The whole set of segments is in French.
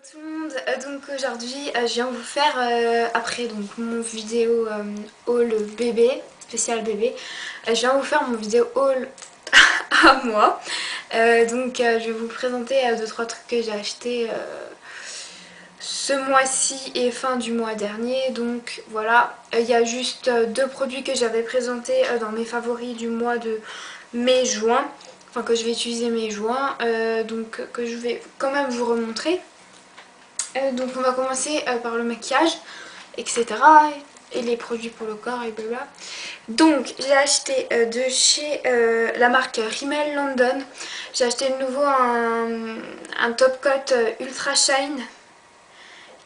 Hello tout le monde, donc aujourd'hui je viens vous faire après donc mon vidéo haul bébé, spécial bébé, je viens vous faire mon vidéo haul à moi. Je vais vous présenter 2-3 trucs que j'ai acheté ce mois-ci et fin du mois dernier. Donc voilà, il y a juste 2 produits que j'avais présentés dans mes favoris du mois de mai-juin, enfin que je vais utiliser mai-juin, donc que je vais quand même vous remontrer. Donc on va commencer par le maquillage, etc. Et les produits pour le corps et blabla. Donc j'ai acheté de chez la marque Rimmel London. J'ai acheté de nouveau un top coat ultra shine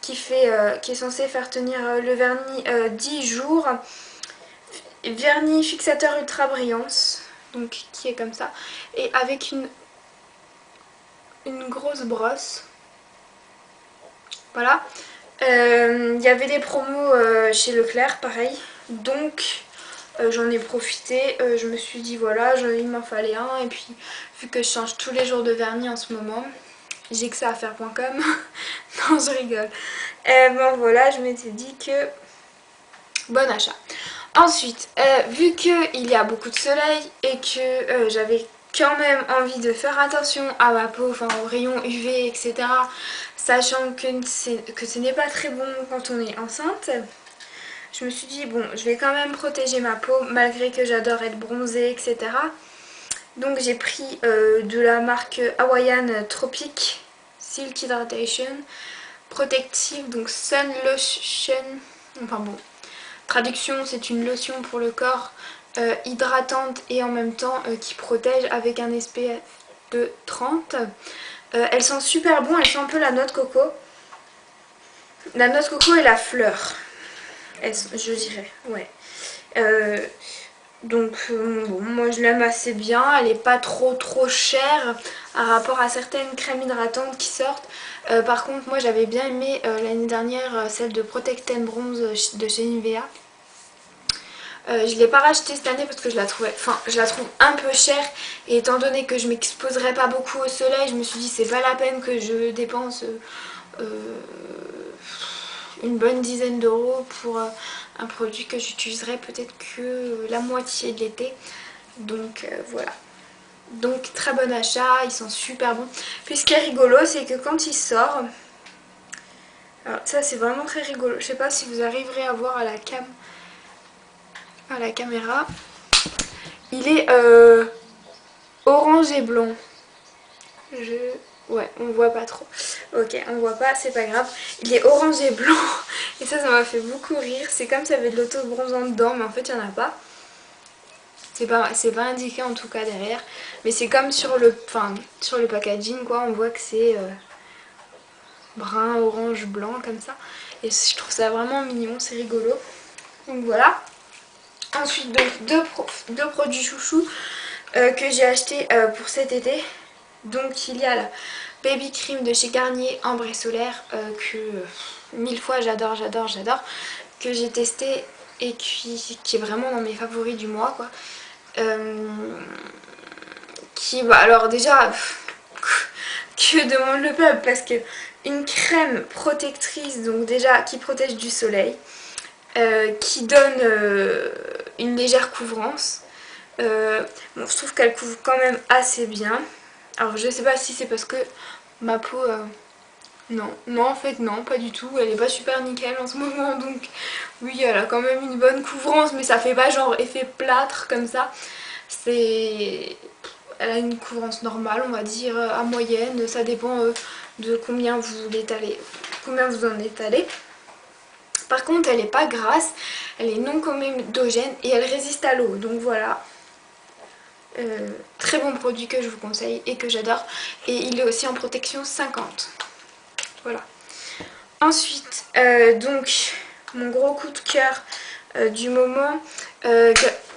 qui est censé faire tenir le vernis 10 jours. Vernis fixateur ultra brillance, donc qui est comme ça. Et avec une grosse brosse. Voilà. Il y avait des promos chez Leclerc, pareil. Donc j'en ai profité. Je me suis dit voilà, il m'en fallait un. Et puis vu que je change tous les jours de vernis en ce moment, j'ai que ça à faire.com. Non, je rigole. Bon voilà, je m'étais dit que bon achat. Ensuite, vu qu'il y a beaucoup de soleil et que j'avais quand même envie de faire attention à ma peau, enfin aux rayons UV, etc. Sachant que ce n'est pas très bon quand on est enceinte, je me suis dit bon, je vais quand même protéger ma peau malgré que j'adore être bronzée, etc. Donc j'ai pris de la marque Hawaiian Tropic Silk Hydration Protective, donc Sun Lotion, enfin bon, traduction, c'est une lotion pour le corps hydratante et en même temps qui protège avec un SPF de 30. Elles sont super bon, elles sont un peu la noix de coco. La noix de coco et la fleur, je dirais, ouais. Bon, moi je l'aime assez bien, elle est pas trop chère par rapport à certaines crèmes hydratantes qui sortent. Par contre moi j'avais bien aimé l'année dernière celle de Protect and Bronze de chez Nivea. Je ne l'ai pas rachetée cette année parce que je la trouve un peu chère, et étant donné que je m'exposerai pas beaucoup au soleil, je me suis dit c'est pas la peine que je dépense une bonne dizaine d'euros pour un produit que j'utiliserai peut-être que la moitié de l'été. Donc voilà. Donc très bon achat, ils sont super bons. Puis ce qui est rigolo, c'est que quand il sort, alors ça c'est vraiment très rigolo, je sais pas si vous arriverez à voir à la caméra, il est orange et blanc. Ouais, on voit pas trop. Ok, on voit pas, c'est pas grave. Il est orange et blanc et ça m'a fait beaucoup rire. C'est comme s'il y avait de l'auto-bronzant dedans, mais en fait il n'y en a pas. C'est pas indiqué en tout cas derrière. Mais c'est comme sur le packaging quoi, on voit que c'est brun, orange, blanc comme ça. Et je trouve ça vraiment mignon, c'est rigolo. Donc voilà. Ensuite donc deux produits chouchous que j'ai acheté pour cet été. Donc il y a la Baby Cream de chez Garnier Ambre et Solaire que 1000 fois j'adore, que j'ai testé et qui est vraiment dans mes favoris du mois quoi. Alors déjà que demande le peuple, parce que une crème protectrice, donc déjà qui protège du soleil, qui donne une légère couvrance. Bon, je trouve qu'elle couvre quand même assez bien. Alors je sais pas si c'est parce que ma peau... non en fait non, pas du tout. Elle est pas super nickel en ce moment, donc oui elle a quand même une bonne couvrance, mais ça fait pas genre effet plâtre comme ça. Elle a une couvrance normale, on va dire, à moyenne. Ça dépend de combien vous en étalez. Par contre elle est pas grasse, elle est non comédogène et elle résiste à l'eau, donc voilà. Très bon produit que je vous conseille et que j'adore, et il est aussi en protection 50. Voilà. Ensuite donc mon gros coup de cœur du moment,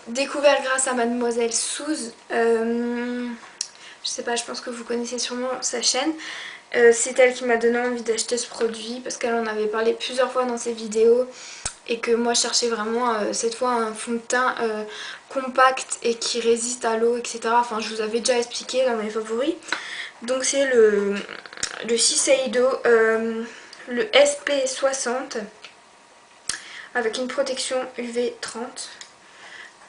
découvert grâce à Mademoiselle Suze. Je sais pas, je pense que vous connaissez sûrement sa chaîne. C'est elle qui m'a donné envie d'acheter ce produit parce qu'elle en avait parlé plusieurs fois dans ses vidéos et que moi je cherchais vraiment cette fois un fond de teint compact et qui résiste à l'eau, etc. Enfin je vous avais déjà expliqué dans mes favoris. Donc c'est le le Shiseido, le SP60 avec une protection UV 30,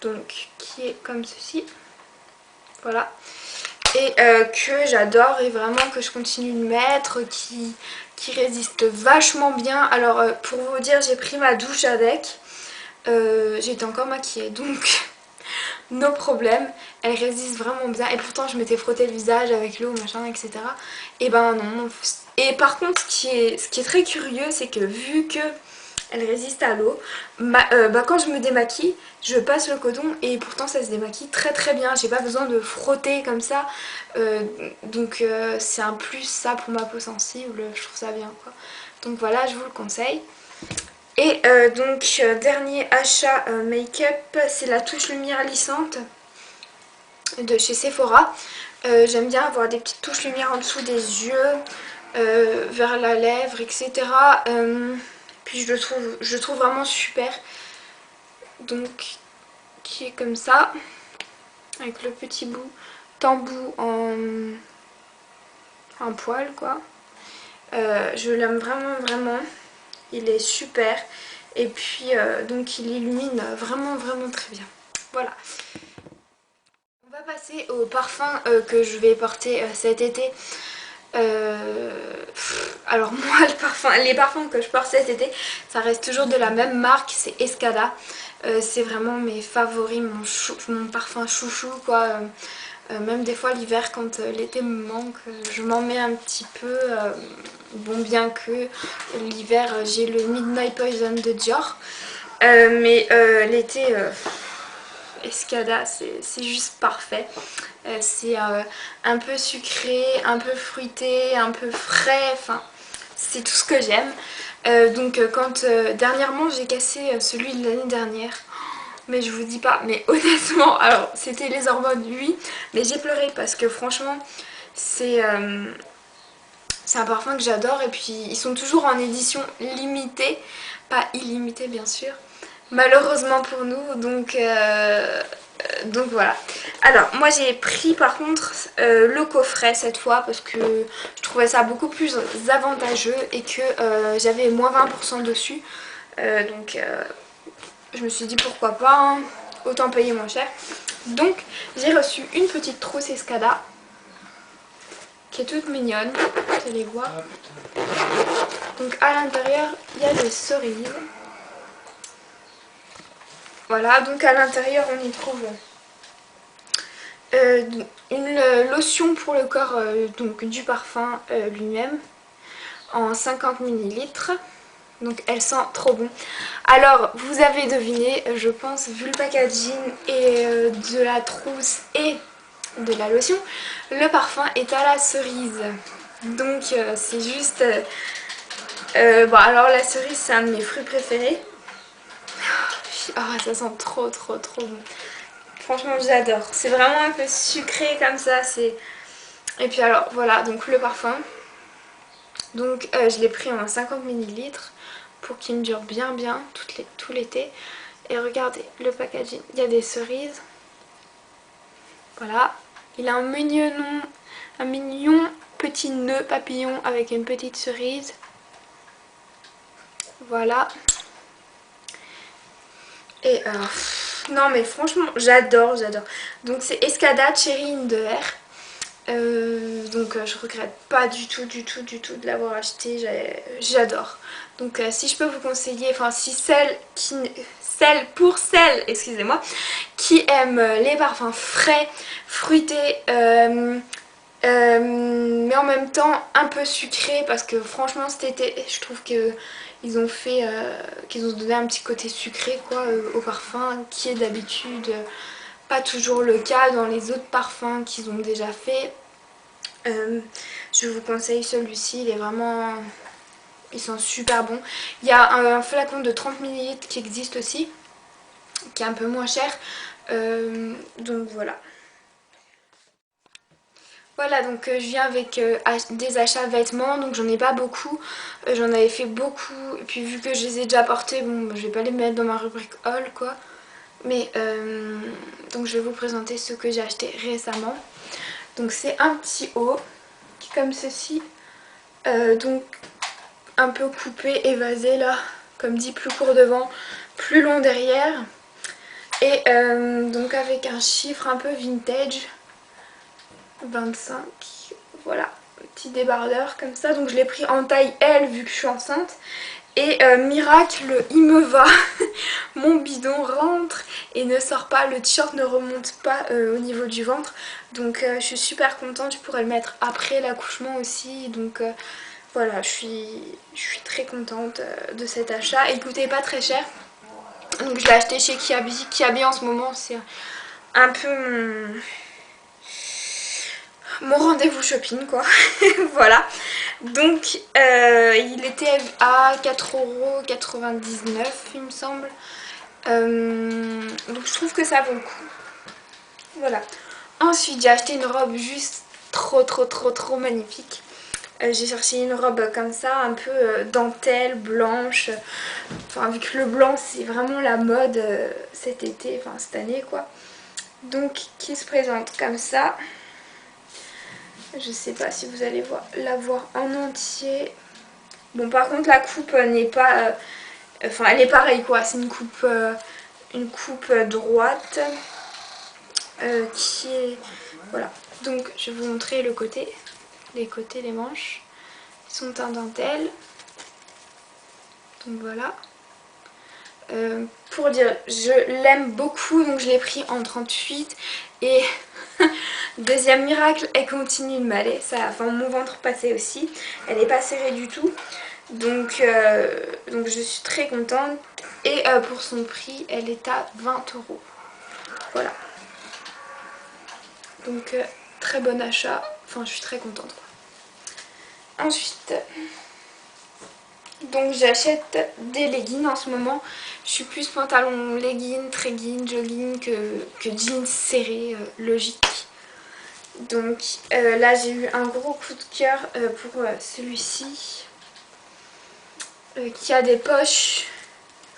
donc qui est comme ceci, voilà, et que j'adore et vraiment que je continue de mettre, qui résiste vachement bien. Alors pour vous dire, j'ai pris ma douche avec, j'étais encore maquillée donc nos problèmes, elle résiste vraiment bien, et pourtant je m'étais frotté le visage avec l'eau machin etc, et ben non. Et par contre ce qui est très curieux, c'est que vu que elle résiste à l'eau, quand je me démaquille je passe le coton et pourtant ça se démaquille très très bien, j'ai pas besoin de frotter comme ça, donc c'est un plus ça pour ma peau sensible, je trouve ça bien quoi. Donc voilà, je vous le conseille. Et dernier achat make-up, c'est la touche lumière lissante de chez Sephora. J'aime bien avoir des petites touches lumière en dessous des yeux, vers la lèvre, etc. Puis je le trouve vraiment super. Donc qui est comme ça, avec le petit bout tambour en poil quoi. Je l'aime vraiment vraiment. Il est super et puis donc il illumine vraiment vraiment très bien. Voilà. On va passer au parfum que je vais porter cet été. Alors moi les parfums que je porte cet été, ça reste toujours de la même marque, c'est Escada. C'est vraiment mes favoris, mon parfum chouchou quoi. Même des fois l'hiver quand l'été me manque, je m'en mets un petit peu. Bon, bien que l'hiver j'ai le Midnight Poison de Dior, mais l'été Escada c'est juste parfait. C'est un peu sucré, un peu fruité, un peu frais, enfin c'est tout ce que j'aime. Dernièrement j'ai cassé celui de l'année dernière. Mais je vous dis pas, mais honnêtement, alors c'était les hormones, oui, mais j'ai pleuré parce que franchement, c'est un parfum que j'adore et puis ils sont toujours en édition limitée, pas illimitée bien sûr, malheureusement pour nous, donc voilà. Alors moi j'ai pris par contre le coffret cette fois parce que je trouvais ça beaucoup plus avantageux et que j'avais moins 20% dessus, je me suis dit pourquoi pas, hein, autant payer moins cher. Donc j'ai reçu une petite trousse Escada qui est toute mignonne, vous allez voir. Donc à l'intérieur il y a des cerises. Voilà, donc à l'intérieur on y trouve une lotion pour le corps, donc du parfum lui-même en 50 millilitres. Donc elle sent trop bon. Alors vous avez deviné, je pense, vu le packaging et de la trousse et de la lotion, le parfum est à la cerise. Donc c'est juste... bon alors la cerise c'est un de mes fruits préférés. Oh, ça sent trop trop trop bon. Franchement j'adore. C'est vraiment un peu sucré comme ça. Et puis alors voilà, donc le parfum. Donc je l'ai pris en 50 millilitres pour qu'il me dure bien bien tout l'été. Et regardez le packaging, il y a des cerises. Voilà, il a un mignon petit nœud papillon avec une petite cerise. Voilà. Et non mais franchement j'adore. Donc c'est Escada Cherry in the Air. Je regrette pas du tout de l'avoir acheté, j'adore. Donc si je peux vous conseiller, enfin si excusez-moi, qui aiment les parfums frais, fruités, mais en même temps un peu sucrés, parce que franchement cet été je trouve que ils ont donné un petit côté sucré quoi au parfum, qui est d'habitude pas toujours le cas dans les autres parfums qu'ils ont déjà fait. Je vous conseille celui-ci, ils sont super bons. Il y a un flacon de 30 ml qui existe aussi, qui est un peu moins cher. Donc voilà. Voilà, donc je viens avec des achats vêtements, donc j'en ai pas beaucoup, j'en avais fait beaucoup, et puis vu que je les ai déjà portés, bon je vais pas les mettre dans ma rubrique haul quoi, mais donc je vais vous présenter ceux que j'ai achetés récemment. Donc c'est un petit haut, qui est comme ceci, Donc un peu coupé, évasé là, comme dit, plus court devant, plus long derrière. Et donc avec un chiffre un peu vintage, 25, voilà, petit débardeur comme ça. Donc je l'ai pris en taille L vu que je suis enceinte. Et miracle, il me va, mon bidon rentre et ne sort pas, le t-shirt ne remonte pas au niveau du ventre. Donc je suis super contente, je pourrais le mettre après l'accouchement aussi. Donc voilà, je suis très contente de cet achat. Il coûtait pas très cher. Donc je l'ai acheté chez Kiabi. Kiabi en ce moment c'est un peu mon rendez-vous shopping quoi. Voilà. Donc il était à 4,99 € il me semble. Donc je trouve que ça vaut le coup. Voilà. Ensuite j'ai acheté une robe juste trop magnifique. J'ai cherché une robe comme ça, un peu dentelle, blanche. Enfin vu que le blanc c'est vraiment la mode cet été, enfin cette année quoi. Donc qui se présente comme ça. Je sais pas si vous allez la voir en entier. Bon par contre la coupe n'est pas... Enfin elle est pareille quoi, c'est une coupe droite qui est... Voilà. Donc je vais vous montrer le côté. Les côtés, les manches sont en dentelle. Donc voilà. Pour dire, je l'aime beaucoup, donc je l'ai pris en 38 et deuxième miracle, elle continue de m'aller. Enfin mon ventre passait aussi, elle n'est pas serrée du tout. Donc je suis très contente et pour son prix, elle est à 20 €. Voilà. Donc très bon achat, enfin je suis très contente quoi. Ensuite, donc j'achète des leggings en ce moment. Je suis plus pantalon legging, trekking, jogging que jeans serré, logique. Donc là j'ai eu un gros coup de cœur pour celui-ci. Qui a des poches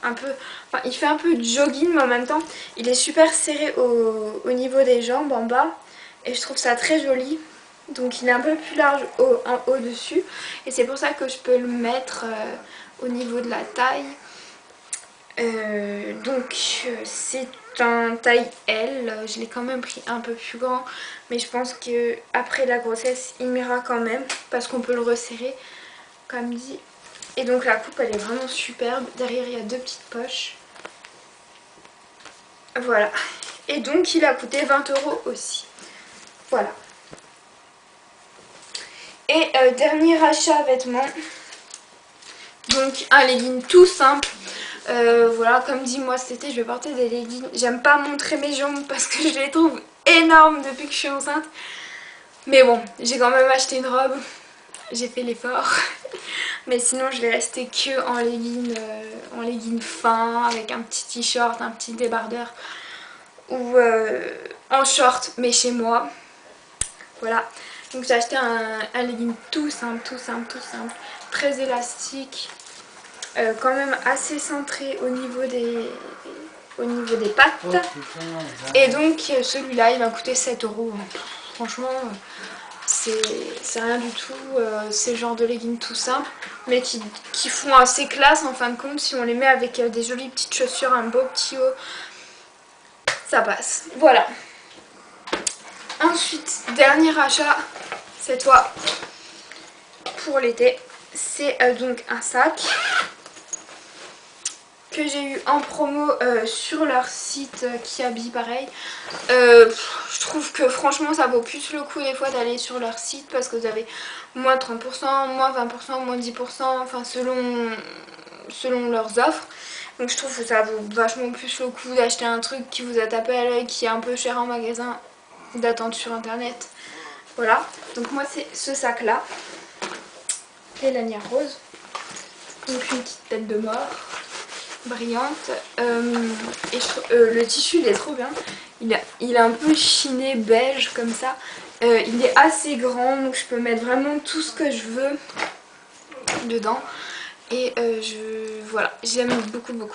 un peu... Enfin il fait un peu jogging mais en même temps il est super serré au niveau des jambes en bas. Et je trouve ça très joli. Donc il est un peu plus large en haut dessus. Et c'est pour ça que je peux le mettre au niveau de la taille. Donc c'est un taille L. Je l'ai quand même pris un peu plus grand. Mais je pense que après la grossesse il m'ira quand même. Parce qu'on peut le resserrer comme dit. Et donc la coupe elle est vraiment superbe. Derrière il y a deux petites poches. Voilà. Et donc il a coûté 20 € aussi. Voilà. Et dernier achat vêtements. Donc un legging tout simple. Voilà, comme dit moi cet été je vais porter des leggings. J'aime pas montrer mes jambes parce que je les trouve énormes depuis que je suis enceinte. Mais bon, j'ai quand même acheté une robe. J'ai fait l'effort. Mais sinon je vais rester que en legging fin avec un petit t-shirt, un petit débardeur. Ou en short mais chez moi. Voilà. Donc j'ai acheté un legging tout simple, très élastique, quand même assez centré au niveau des pattes. Et donc celui-là il m'a coûté 7 €. Franchement c'est rien du tout, c'est le genre de legging tout simple mais qui font assez classe en fin de compte si on les met avec des jolies petites chaussures, un beau petit haut, ça passe. Voilà. Ensuite, dernier achat, cette fois pour l'été, c'est donc un sac que j'ai eu en promo sur leur site Kiabi pareil. Je trouve que franchement ça vaut plus le coup des fois d'aller sur leur site parce que vous avez moins 30%, moins 20%, moins 10%, enfin selon leurs offres. Donc je trouve que ça vaut vachement plus le coup d'acheter un truc qui vous a tapé à l'œil, qui est un peu cher en magasin, d'attendre sur internet. Voilà, donc moi c'est ce sac là, les lanières roses, donc une petite tête de mort brillante, et le tissu il est trop bien, il est un peu chiné beige comme ça, il est assez grand donc je peux mettre vraiment tout ce que je veux dedans et voilà, j'aime beaucoup. Donc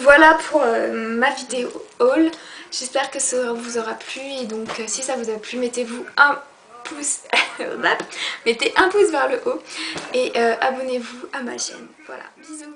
voilà pour ma vidéo haul. J'espère que ça vous aura plu et donc si ça vous a plu mettez-vous un pouce mettez un pouce vers le haut et abonnez-vous à ma chaîne. Voilà, bisous.